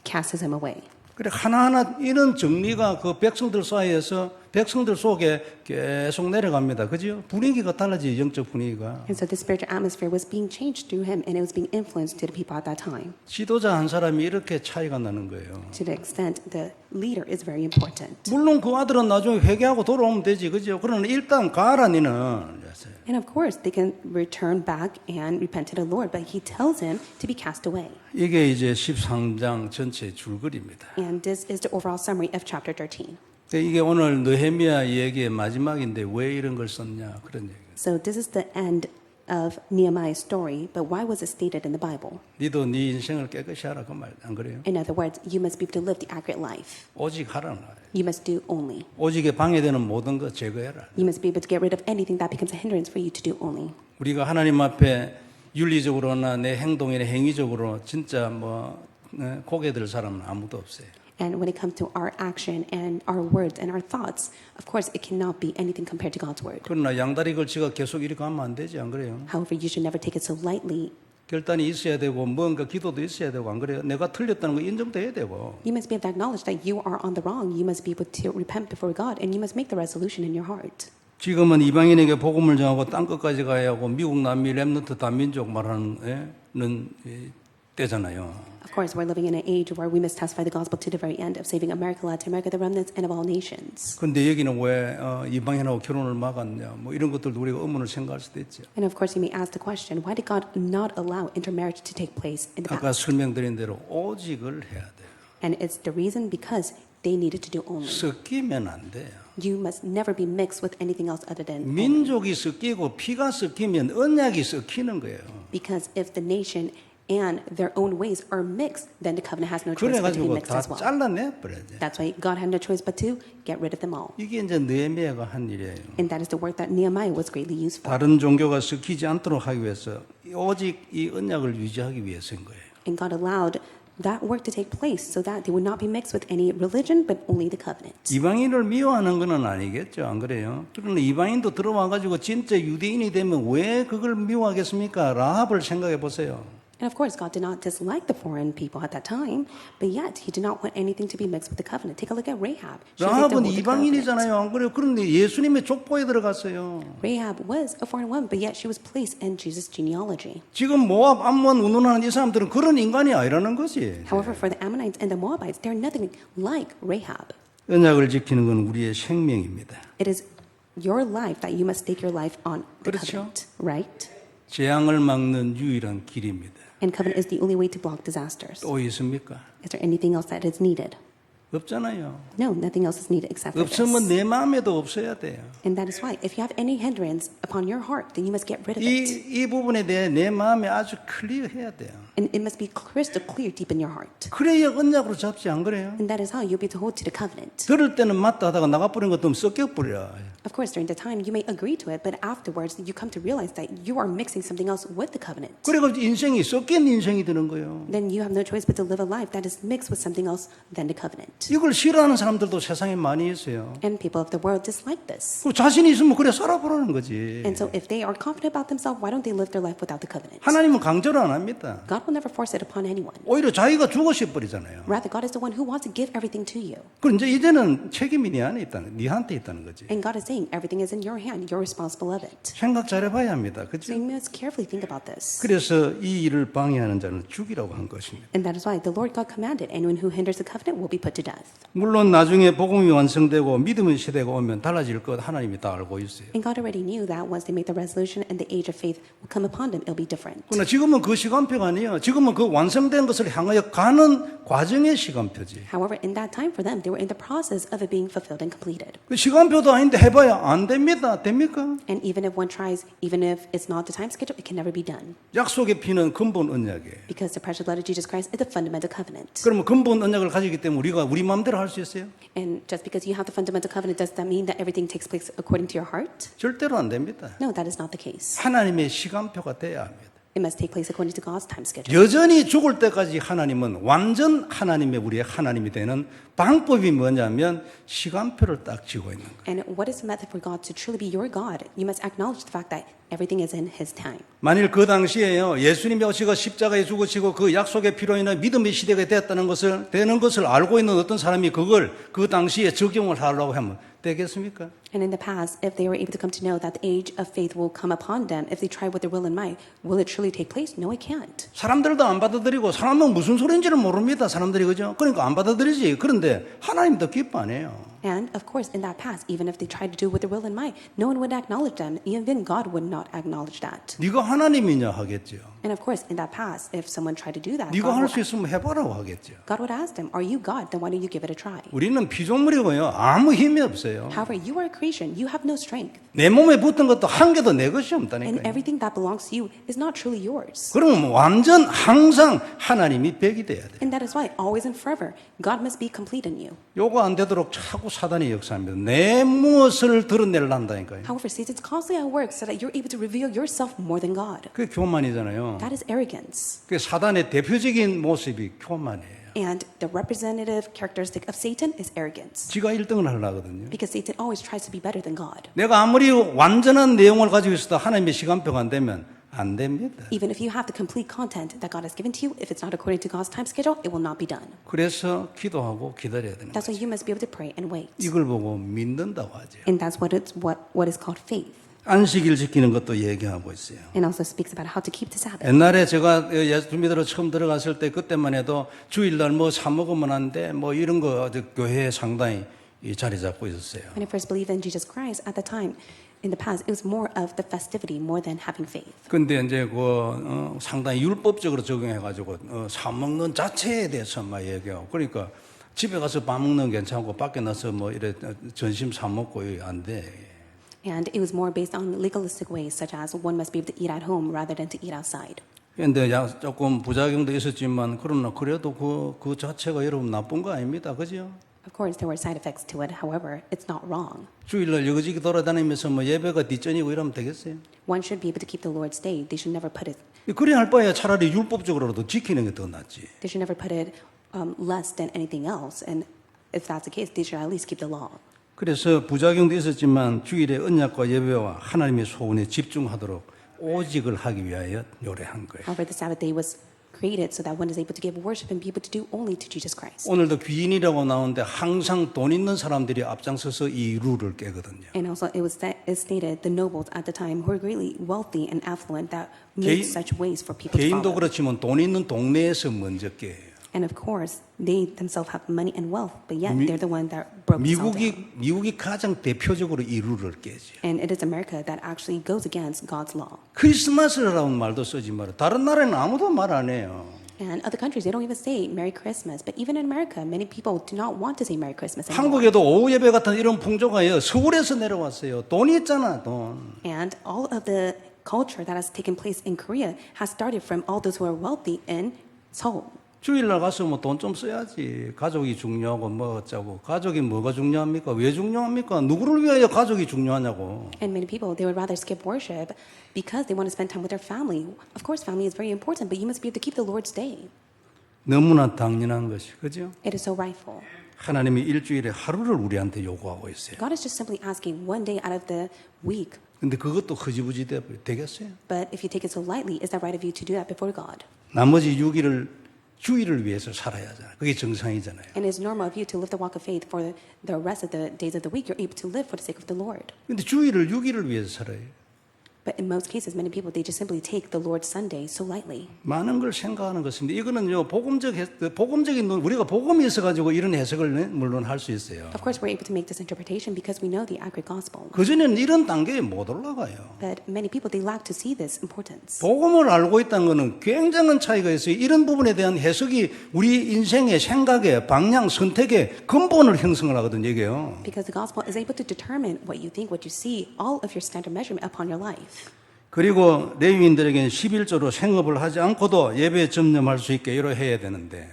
casts him away. 그래 하나하나 이런 정리가 그 백성들 사이에서 백성들 속에 계속 내려갑니다. 그죠? 분위기가 달라지죠. 영적 분위기가. And so the spiritual atmosphere was being changed through him and it was being influenced to the people at that time. 지도자 한 사람이 이렇게 차이가 나는 거예요. To the extent the leader is very important. 물론 그 아들은 나중에 회개하고 돌아오면 되지. 그죠? 그러나 일단 가라 니는. And of course, they can return back and repent to the Lord, but he tells him to be cast away. 이게 이제 13장 전체 줄거리입니다. And this is the overall summary of chapter 13. 이게 오늘 느헤미야 얘기의 마지막인데 왜 이런 걸 썼냐 그런 얘기예요. So this is the end of Nehemiah's story, but why was it stated in the Bible? 니도 네 인생을 깨끗이 하라 그 말 안 그래요? In other words, you must be able to live the accurate life. 오직 하라는 말이에요. You must do only. 오직에 방해되는 모든 것 제거해라. You must be able to get rid of anything that becomes a hindrance for you to do only. 우리가 하나님 앞에 윤리적으로나 내 행동이나 행위적으로 진짜 고개 들 사람은 아무도 없어요. And when it comes to our action and our words and our thoughts, of course, it cannot be anything compared to God's word. 그러나 양다리 걸치가 계속 이렇게 하면 안 되지 안 그래요? However, you should never take it so lightly. 결단이 있어야 되고 뭔가 기도도 있어야 되고 안 그래요? 내가 틀렸다는 거 인정돼야 되고. You must be able to acknowledge that you are on the wrong. You must be able to repent before God, and you must make the resolution in your heart. 지금은 이방인에게 복음을 전하고 땅 끝까지 가야 하고 미국 남미 렘넌트 다민족 말하는 때잖아요. Of course, we're living in an age where we must testify the gospel to the very end of saving America, Latin America, the remnants, and of all nations. 근데 여기는 왜 이방인하고 결혼을 막았냐? 뭐 이런 것들도 우리가 의문을 생각할 수도 있죠. And of course, you may ask the question, why did God not allow intermarriage to take place in the 아까 past? 설명드린 대로 오직을 해야 돼요. And it's the reason because they needed to do only. 섞이면 안 돼요. You must never be mixed with anything else other than only. 민족이 섞이고 피가 섞이면 언약이 섞이는 거예요. Because if the nation and their own ways are mixed, then the covenant has no choice but to be 그래가지고 mixed 다 as well. 잘라내 버려야 돼. That's why God had no choice but to get rid of them all. 이게 이제 느헤미야가 한 일이에요. And that is the work that Nehemiah was greatly used for. 다른 종교가 섞이지 않도록 하기 위해서 오직 이 언약을 유지하기 위해서인 거예요. And God allowed that work to take place so that they would not be mixed with any religion but only the covenant. 이방인을 미워하는 건 아니겠죠, 안 그래요? 그러나 이방인도 들어와가지고 진짜 유대인이 되면 왜 그걸 미워하겠습니까? 라합을 생각해 보세요. And of course, God did not dislike the foreign people at that time, but yet He did not want anything to be mixed with the covenant. Take a look at Rahab. She was 라합은 with the covenant. 이방인이잖아요, 안 그래요? 그런데 예수님의 족보에 들어갔어요. Rahab was a foreign woman, but yet she was placed in Jesus' genealogy. 지금 모압, 암몬 운운하는 이 사람들은 그런 인간이 아니라는 거지. However, for the Ammonites and the Moabites, they're nothing like Rahab. 언약을 지키는 건 우리의 생명입니다. It is your life that you must stake your life on the 그렇죠. covenant, right? 재앙을 막는 유일한 길입니다. And covenant is the only way to block disasters. 또 있습니까? Is there anything else that is needed? 없잖아요. No, nothing else is needed except for 없으면 this. 내 마음에도 없어야 돼요. And that is why, if you have any hindrance upon your heart, then you must get rid of it. 이 부분에 대해 내 마음에 아주 클리어해야 돼요. And it must be crystal clear deep in your heart. 그래야 언약으로 잡지 안 그래요? And that is how you'll be able to hold to the covenant. 들을 때는 맞다 하다가 나가버린 것도 섞여버려. Of course, during the time, you may agree to it, but afterwards, you come to realize that you are mixing something else with the covenant. 그리고 인생이 섞인 인생이 되는 거예요. Then you have no choice but to live a life that is mixed with something else than the covenant. 이걸 싫어하는 사람들도 세상에 많이 있어요. And people of the world dislike this. 그리고 자신이 있으면 그래 살아보라는 거지. And so if they are confident about themselves, why don't they live their life without the covenant? 하나님은 강조를 안 합니다. God God will never force it upon anyone. 오히려 자기가 주고 싶어버리잖아요. Rather, God is the one who wants to give everything to you. 그럼 이제는 책임이 네한테 있다는 거지. And God is saying everything is in your hand. You're responsible of it. 생각 잘해봐야 합니다. So 그죠? you must carefully think about this. 그래서 이 일을 방해하는 자는 죽이라고 한 것입니다. And that is why the Lord God commanded anyone who hinders the covenant will be put to death. 물론 나중에 복음이 완성되고 믿음의 시대가 오면 달라질 것 하나님이 다 알고 있어요. And God already knew that once they made the resolution and the age of faith will come upon them, it'll be different. 그러나 지금은 그 시간표가 아니에요. 지금은 그 완성된 것을 향하여 가는 과정의 시간표지. However, in that time for them, they were in the process of it being fulfilled and completed. 그 시간표도 아닌데 해봐야 안 됩니다. 됩니까? And even if one tries, even if it's not the time schedule, it can never be done. 약속의 피는 근본 언약이에요. Because the precious blood of Jesus Christ is the fundamental covenant. 그러면 근본 언약을 가지기 때문에 우리가 우리 마음대로 할 수 있어요? And just because you have the fundamental covenant, does that mean that everything takes place according to your heart? 절대로 안 됩니다. No, that is not the case. 하나님의 시간표가 돼야 합니다. It must take place according to God's time schedule. 여전히 죽을 때까지 하나님은 완전 하나님의 우리의 하나님이 되는 방법이 뭐냐면 시간표를 딱 쥐고 있는 거예요. And what is the method for God to truly be your God? You must acknowledge the fact that everything is in His time. 만일 그 당시에요 예수님이 오시고 십자가에 죽으시고 그 약속의 피로 인해 믿음의 시대가 되는 것을 알고 있는 어떤 사람이 그걸 그 당시에 적용을 하려고 하면 되겠습니까? And in the past, if they were able to come to know that the age of faith will come upon them, if they try with their will and might, will it truly take place? No, it can't. 사람들도 안 받아들이고 사람은 무슨 소리인지를 모릅니다. 사람들이 그죠? 그러니까 안 받아들이지. 그런데 하나님도 기뻐 안 해요. And of course, in that past, even if they tried to do with their will and might, no one would acknowledge them. Even God would not acknowledge that. 네가 하나님이냐 하겠죠. And of course, in that past, if someone tried to do that, 네가 God 할 수 would, 있으면 해보라고 하겠죠. God would ask them, "Are you God? Then why don't you give it a try?" 우리는 피조물이고요. 아무 힘이 없어요. However, you are a creation. You have no strength, 내 몸에 붙은 것도 한 개도 내 것이 and 없다니까요. everything that belongs to you is not truly yours. 그러면 완전 항상 하나님이 백이 돼야 돼요. And that is why, always and forever, God must be complete in you. 요거 안 되도록 자꾸 사단이 역사합니다. 내 무엇을 드러내려 한다니까요. However, Satan's constantly at work so that you're able to reveal yourself more than God. 그게 교만이잖아요. That is arrogance. 그 사단의 대표적인 모습이 교만이에요. And the representative characteristic of Satan is arrogance. 지가 1등을 하려고 하거든요. Because Satan always tries to be better than God. 내가 아무리 완전한 내용을 가지고 있어도 하나님의 시간표가 안 되면 안 됩니다. Even if you have the complete content that God has given to you, if it's not according to God's time schedule, it will not be done. 그래서 기도하고 기다려야 되는 That's 거죠. why you must be able to pray and wait. 이걸 보고 믿는다고 하죠. And that's what is called faith. 안식일 지키는 것도 얘기하고 있어요. And also speaks about how to keep the Sabbath. 옛날에 제가 예수 믿으러 처음 들어갔을 때 그때만 해도 주일날 뭐 사 먹으면 안 돼, 뭐 이런 거 교회에 상당히 자리 잡고 있었어요. When I first believed in Jesus Christ at the time, in the past, it was more of the festivity more than having faith. 근데 이제 상당히 율법적으로 적용해가지고 사 먹는 자체에 대해서 막 얘기하고 그러니까 집에 가서 밥 먹는 건 괜찮고 밖에 나서 뭐 이래 점심 사 먹고 안 돼. And it was more based on legalistic ways, such as one must be able to eat at home rather than to eat outside. 근데 조금 부작용도 있었지만 그러나 그래도 그 자체가 여러분 나쁜 거 아닙니다, 그죠? Of course, there were side effects to it. However, it's not wrong. 주일날 여기저기 돌아다니면서 뭐 예배가 뒷전이고 이러면 되겠어요? One should be able to keep the Lord's day. They should never put it. 그래야 할 바에야 차라리 율법적으로라도 지키는 게 더 낫지. They should never put it less than anything else. And if that's the case, they should at least keep the law. 그래서 부작용도 있었지만 주일에 언약과 예배와 하나님의 소원에 집중하도록 오직을 하기 위하여 요래한 거예요. However, the Sabbath day was created so that one is able to give worship and be able to do only to Jesus Christ. 오늘도 귀인이라고 나오는데 항상 돈 있는 사람들이 앞장서서 이 룰을 깨거든요. And also, it stated the nobles at the time who were greatly wealthy and affluent that made such ways for people to 개인도 follow. 그렇지만 돈 있는 동네에서 먼저 깨요. And of course, they themselves have money and wealth, but yet they're the one that broke this all down. 미국이 가장 대표적으로 이 룰을 깨죠. And it is America that actually goes against God's law. 크리스마스라는 말도 쓰지 마라. 다른 나라에는 아무도 말 안 해요. And other countries, they don't even say Merry Christmas. But even in America, many people do not want to say Merry Christmas anymore. 한국에도 오후 예배 같은 이런 풍조가요. 서울에서 내려왔어요. 돈이 있잖아, 돈. And all of the culture that has taken place in Korea has started from all those who are wealthy in Seoul. 주일날 가서 뭐 돈 좀 써야지. 가족이 중요하고 뭐 어쩌고. 가족이 뭐가 중요합니까? 왜 중요합니까? 누구를 위하여 가족이 중요하냐고. And many people, they would rather skip worship because they want to spend time with their family. Of course, family is very important, but you must be able to keep the Lord's day. 너무나 당연한 것이, 그죠? It is so rightful. 하나님이 일주일에 하루를 우리한테 요구하고 있어요. God is just simply asking one day out of the week 근데 그것도 흐지부지 되겠어요? But if you take it so lightly, is that right of you to do that before God? 나머지 6일을 주일을 위해서 살아야 하잖아요. 그게 정상이잖아요. And it's normal of you to live the walk of faith for the rest of the days of the week. You're able to live for the sake of the Lord. 근데 주일을 6일을 위해서 살아요. But in most cases, many people, they just simply take the Lord's Sunday so lightly. 많은 걸 생각하는 것입니다. 이거는요, 복음적인 우리가 복음이 있어가지고 이런 해석을 물론 할 수 있어요. Of course, we're able to make this interpretation because we know the accurate gospel. 그전에는 이런 단계에 못 올라가요. But many people, they lack to see this importance. 복음을 알고 있다는 것은 굉장한 차이가 있어요. 이런 부분에 대한 해석이 우리 인생의 생각의 방향, 선택의 근본을 형성을 하거든요, 이게요. Because the gospel is able to determine what you think, what you see, all of your standard measurement upon your life. 그리고 레위인들에게는 11조로 생업을 하지 않고도 예배에 전념할 수 있게 이러해야 되는데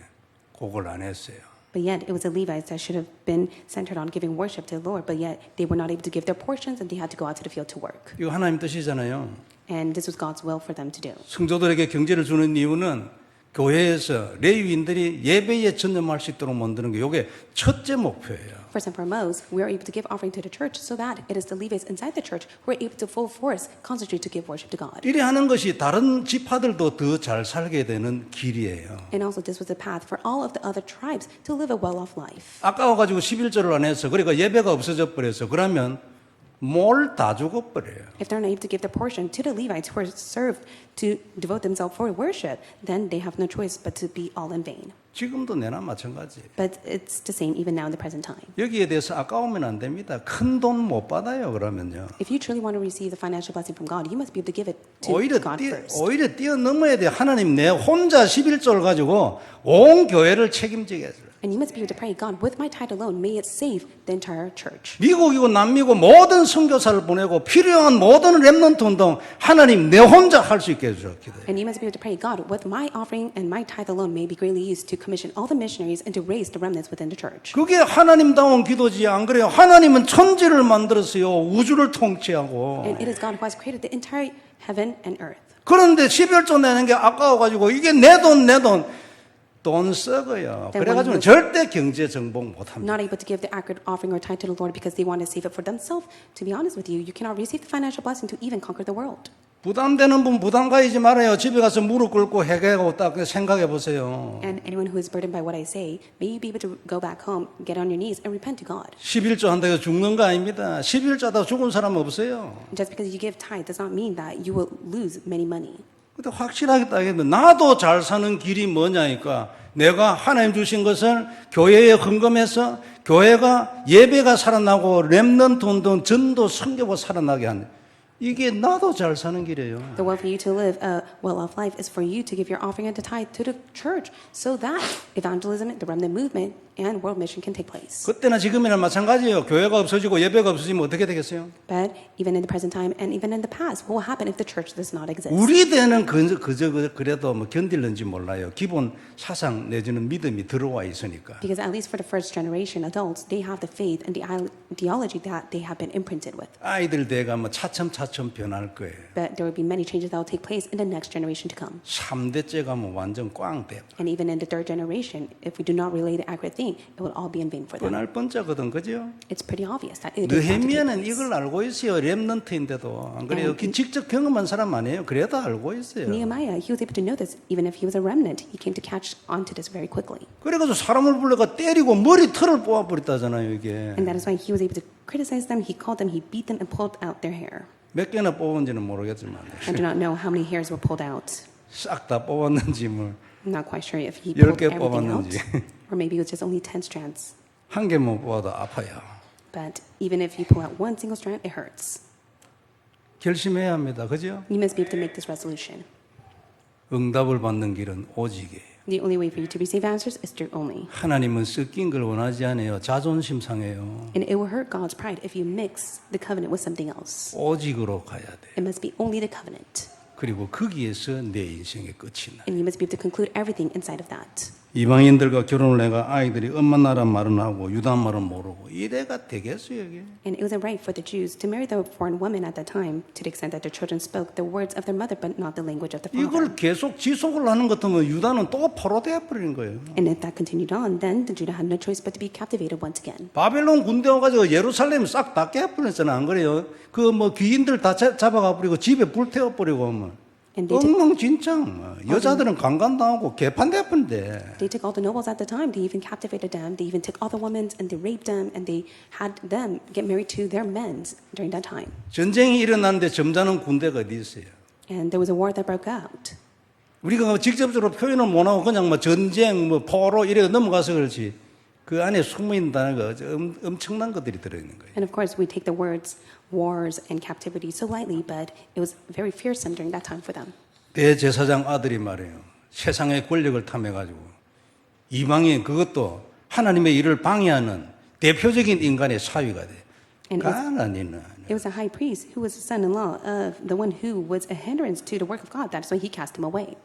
그걸 안 했어요. But yet, it was the Levites that should have been centered on giving worship to the Lord, but yet they were not able to give their portions and they had to go out to the field to work. 이거 하나님 뜻이잖아요. And this was God's will for them to do. 성도들에게 경제를 주는 이유는 교회에서 레위인들이 예배에 전념할 수 있도록 만드는 게 이게 첫째 목표예요. First and foremost, we are able to give offering to the church so that it is the Levites inside the church who are able to full force concentrate to give worship to God. 이래 하는 것이 다른 지파들도 더 잘 살게 되는 길이에요. And also this was a path for all of the other tribes to live a well-off life. 아까워가지고 11조를 안 해서 그러니까 예배가 없어져 버려서 그러면 뭘 다 죽어버려요. If they're not able to give their portion to the Levites who are served to devote themselves for worship, then they have no choice but to be all in vain. 지금도 내나 마찬가지. But it's the same even now in the present time. 여기에 대해서 아까우면 안 됩니다. 큰 돈 못 받아요. 그러면요. If you truly want to receive the financial blessing from God, you must be able to give it to 오히려 God first. 오히려 뛰어넘어야 돼. 하나님 내 혼자 11조를 가지고 온 교회를 책임지게 해서. And you must be able to pray, God, with my tithe alone, may it save the entire church. 미국이고 남미고 모든 선교사를 보내고 필요한 모든 렘넌트 운동 하나님 내 혼자 할 수 있게 해줘. 기도해. And you must be able to pray, God, with my offering and my tithe alone may be greatly used to commission all the missionaries and to raise the remnants within the church. 그게 하나님다운 기도지 안 그래요? 하나님은 천지를 만들었어요. 우주를 통치하고. And it is God who has created the entire heaven and earth. 그런데 11조 내는 게 아까워가지고 이게 내 돈 썩어요. 그래가지고 절대 경제 정복 못합니다. Not able to give the accurate offering or tithe to the Lord because they want to save it for themselves. To be honest with you, you cannot receive the financial blessing to even conquer the world. 부담되는 분 부담 가지지 말아요. 집에 가서 무릎 꿇고 회개하고 딱 생각해 보세요. And anyone who is burdened by what I say, may you be able to go back home, get on your knees, and repent to God. 11조 한다고 죽는 거 아닙니다. 11조 하다가 죽은 사람 없어요. Just because you give tithe does not mean that you will lose many money. 근데 확실하게 따지면 나도 잘 사는 길이 뭐냐니까 내가 하나님 주신 것을 교회에 헌금해서 교회가 예배가 살아나고 렘넌트 운동 전도 선교가 살아나게 하는 이게 나도 잘 사는 길이에요. The way for you to live a well-off life is for you to give your offering and the tithe to the church so that evangelism, the remnant movement, and world mission can take place. 그때나 지금이나 마찬가지예요. 교회가 없어지고 예배가 없어지면 어떻게 되겠어요? But even in the present time and even in the past, what will happen if the church does not exist? 우리 때는 그저 그래도 뭐 견딜는지 몰라요. 기본 사상 내지는 믿음이 들어와 있으니까. Because at least for the first generation adults, they have the faith and the ideology that they have been imprinted with. 아이들 대가 뭐 차츰차츰 변할 거예요. But there will be many changes that will take place in the next generation to come. 3대째 가면 완전 꽝돼. And even in the third generation, if we do not relay the accurate thing, it will all be in vain for them. 뻔할 뻔자거든, 그죠? It's pretty obvious that it is bound to take 느헤미야는 place. 이걸 알고 있어요. 렘넌트인데도 안 그래요? 직접 경험한 사람 아니에요. 그래도 알고 있어요. Nehemiah, he was able to know this even if he was a remnant. He came to catch on to this very quickly. 그래가지고 사람을 불러가 때리고 머리 털을 뽑아버렸다잖아요, 이게. And that is why he was able to criticize them, he called them, he beat them, and pulled out their hair. 몇 개나 뽑은지는 모르겠지만 I do not know how many hairs were pulled out. 싹 다 뽑았는지 뭐 I'm not quite sure if he 10개 pulled everything out, 뽑았는지. or maybe it was just only 10 strands. 한 개만 뽑아도 아파요. But even if you pull out one single strand, it hurts. 결심해야 합니다. 그죠? You must be able to make this resolution. 응답을 받는 길은 오직이에요. The only way for you to receive answers is through only. 하나님은 섞인 걸 원하지 않아요. 자존심 상해요. And it will hurt God's pride if you mix the covenant with something else. 오직으로 가야 돼. It must be only the covenant. 그리고 거기에서 내 인생의 끝이 나. And you must be able to conclude everything inside of that. 이방인들과 결혼을 해가 아이들이 엄마 나라 말은 하고 유다 말은 모르고 이래가 되겠어요 이게? And it wasn't right for the Jews to marry the foreign woman at that time to the extent that their children spoke the words of their mother but not the language of the father. 이걸 계속 지속을 하는 것 같으면 유다는 또 포로되어 버리는 거예요. And if that continued on, then the Judah had no choice but to be captivated once again. 바벨론 군대 와가지고 예루살렘 싹 다 깨버렸잖아, 안 그래요? 그 뭐 귀인들 다 잡아가 버리고 집에 불태워 버리고 하면 And they took, 엉망진창. 여자들은 강간당하고 개판돼 버린데. they took all the nobles at the time. They even captivated them. They even took all the women and they raped them and they had them get married to their men during that time. 전쟁이 일어났는데 점잖은 군대가 어디 있어요? And there was a war that broke out. 우리가 직접적으로 표현을 못하고 그냥 뭐 전쟁, 뭐 포로 이래 넘어가서 그렇지. 그 안에 숨어있는 단어가 엄청난 것들이 들어있는 거예요. And of course, we take the words wars and captivity so lightly, but it was very fearsome during that time for them. 대제사장 아들이 말해요. 세상의 권력을 탐해가지고 이방인 그것도 하나님의 일을 방해하는 대표적인 인간의 사위가 돼. And 가난이는. it was a high priest who was the son-in-law of the one who was a hindrance to the work of God. That's why he cast him away.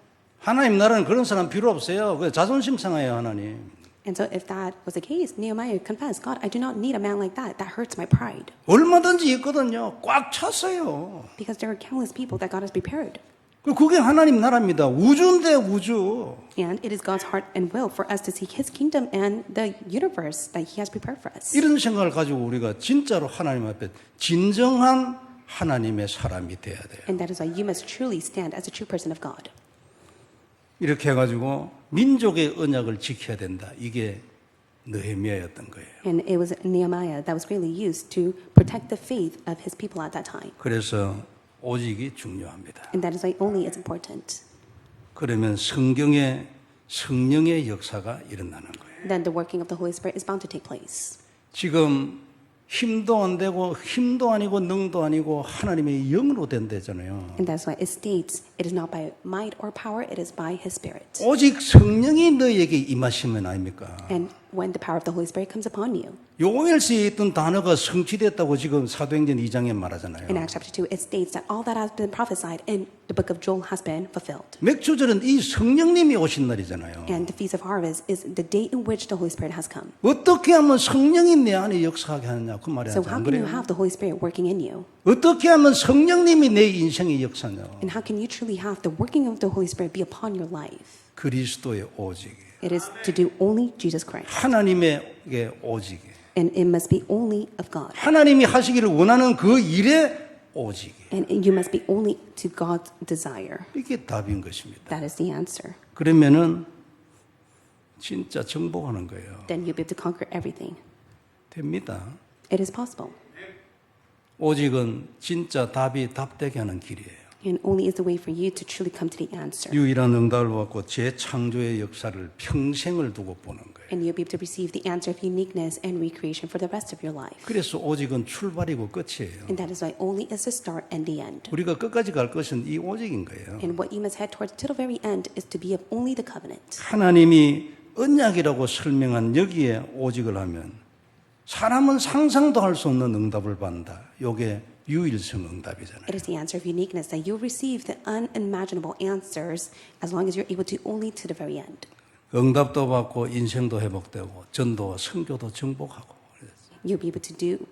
하나님 나라는 그런 사람 필요 없어요. 그 자존심 상해요 하나님. And so if that was the case, Nehemiah confessed, God, I do not need a man like that. That hurts my pride. 얼마든지 있거든요. 꽉 찼어요. Because there are countless people that God has prepared. 그게 하나님 나라입니다. 우주인데 우주. And it is God's heart and will for us to seek His kingdom and the universe that He has prepared for us. 이런 생각을 가지고 우리가 진짜로 하나님 앞에 진정한 하나님의 사람이 돼야 돼요. And that is why you must truly stand as a true person of God. 이렇게 해가지고 민족의 언약을 지켜야 된다. 이게 느헤미야였던 거예요. And it was Nehemiah that was greatly used to protect the faith of his people at that time. 그래서 오직이 중요합니다. And that is why only is important. 그러면 성경의 성령의 역사가 일어나는 거예요. Then the working of the Holy Spirit is bound to take place. 지금 힘도 안 되고 힘도 아니고 능도 아니고 하나님의 영으로 된다잖아요. And that's why it states it is not by might or power, it is by His Spirit. 오직 성령이 너에게 임하시면 아닙니까? And when the power of the Holy Spirit comes upon you. 요엘서에 있던 단어가 성취됐다고 지금 사도행전 2장에 말하잖아요. In Acts chapter 2, it states that all that has been prophesied in the book of Joel has been fulfilled. 맥주절은 이 성령님이 오신 날이잖아요. And the Feast of Harvest is the day in which the Holy Spirit has come. 어떻게 하면 성령이 내 안에 역사하게 하느냐 그 말이 So 안 how can you 그래요? have the Holy Spirit working in you? 어떻게 하면 성령님이 내 인생의 역사냐? And how can you truly have the working of the Holy Spirit be upon your life? 그리스도의 오직, It is to do only Jesus Christ. 하나님의 오직, And it must be only of God. 하나님이 하시기를 원하는 그 일의 오직. And you must be only to God's desire. 이게 답인 것입니다. That is the answer. 그러면은 진짜 정복하는 거예요. Then you'll be able to conquer everything. 됩니다. It is possible. 오직은 진짜 답이 답되게 하는 길이에요. And only is the way for you to truly come to the answer. 유일한 응답을 받고 재창조의 역사를 평생을 두고 보는 거예요. And you'll be able to receive the answer of uniqueness and recreation for the rest of your life. 그래서 오직은 출발이고 끝이에요. And that is why only is the start and the end. 우리가 끝까지 갈 것은 이 오직인 거예요. And what you must head towards to the very end is to be of only the covenant. 하나님이 언약이라고 설명한 여기에 오직을 하면 사람은 상상도 할 수 없는 응답을 받는다. 이게 유일성 응답이잖아요. It is the answer of uniqueness that you'll receive the unimaginable answers as long as you're able to only to the very end. 응답도 받고 인생도 회복되고 전도와 선교도 정복하고. You'll be able to do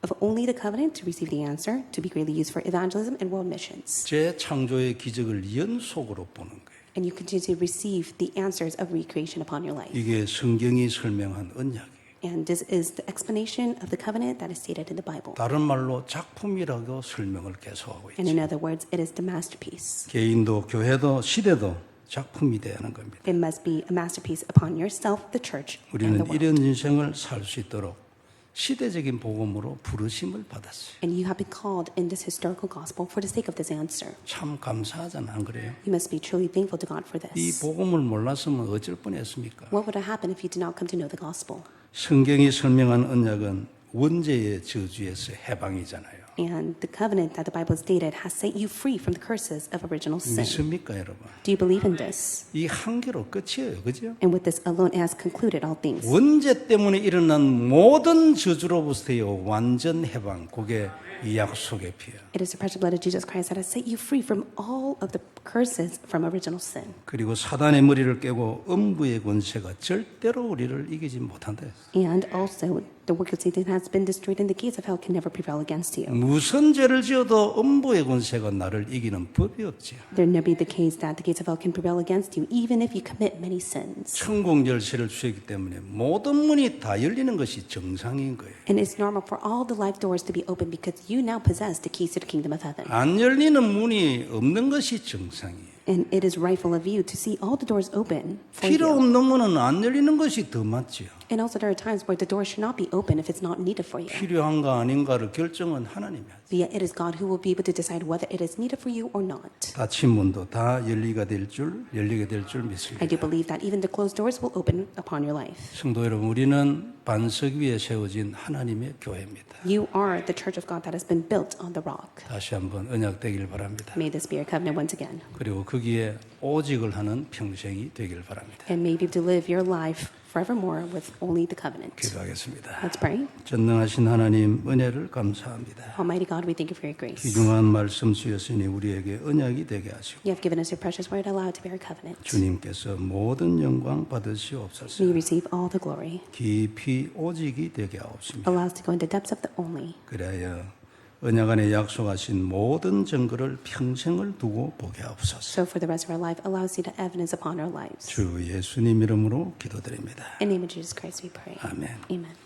of only the covenant to receive the answer, to be greatly used for evangelism and world missions. 재창조의 기적을 연속으로 보는 거예요. And you continue to receive the answers of recreation upon your life. 이게 성경이 설명한 언약이에요. And this is the explanation of the covenant that is stated in the Bible. 다른 말로 작품이라고 설명을 계속하고 And 있죠. in other words, it is the masterpiece. 개인도 교회도 시대도 작품이 돼야 하는 겁니다. It must be a masterpiece upon yourself, the church, and 우리는 the world. 이런 인생을 살 수 있도록 시대적인 복음으로 부르심을 받았어요. And you have been called in this historical gospel for the sake of this answer. 참 감사하잖아, 안 그래요? You must be truly thankful to God for 이 this. 복음을 몰랐으면 어쩔 뻔했습니까? What would have happened if you did not come to know the gospel? 성경이 설명한 언약은 원죄의 저주에서 해방이잖아요. And the covenant that the Bible has stated has set you free from the curses of original sin. 믿습니까, 여러분? Do you believe in this? 이 한 개로 끝이에요, 그죠? And with this alone, it has concluded all things. 원죄 때문에 일어난 모든 저주로부터의 완전 해방, 그게 이 약속의 피야. It is the precious blood of Jesus Christ that has set you free from all of the curses from original sin. 그리고 사단의 머리를 깨고 음부의 권세가 절대로 우리를 이기지 못한다. And also, the work of Satan has been destroyed, and the gates of hell can never prevail against you. 무슨 죄를 지어도 음부의 권세가 나를 이기는 법이 없지. There never be the case that the gates of hell can prevail against you, even if you commit many sins. 천국 열쇠를 주셨기 때문에 모든 문이 다 열리는 것이 정상인 거예요. And it's normal for all the life doors to be open because you now possess the keys to the kingdom of heaven. 안 열리는 문이 없는 것이 정상이에요. And it is rightful of you to see all the doors open for 필요 you. 없는 문은 안 열리는 것이 더 맞지요. And also there are times where the door should not be open if it's not needed for you. 필요한가 아닌가를 결정은 하나님이 하죠. But yet it is God who will be able to decide whether it is needed for you or not. 닫힌 문도 다 열리게 될 줄 믿습니다. I do believe that even the closed doors will open upon your life. 성도 여러분, 우리는 반석 위에 세워진 하나님의 교회입니다. You are the church of God that has been built on the rock. 다시 한번 언약되길 바랍니다. May this be your covenant once again. 그리고 거기에 오직을 하는 평생이 되길 바랍니다. And may you be able to live your life forevermore with only the covenant. 기도하겠습니다. Let's pray. 전능하신 하나님, 은혜를 감사합니다. Almighty God, we thank you for your grace. 귀중한 말씀 주였으니 우리에게 언약이 되게 하시고 You have given us your precious word, allow it to be our covenant. 주님께서 모든 영광 May 받으시옵소서. you receive all the glory. 깊이 오직이 되게 하옵소서. Allow us to go into the depths of the only. 그래야 언약 안에 약속하신 모든 증거를 평생을 두고 보게 하옵소서. So for the rest of our life, allow us to see the evidence upon our lives. 주 예수님 이름으로 기도드립니다. In the name of Jesus Christ we pray. 아멘. Amen.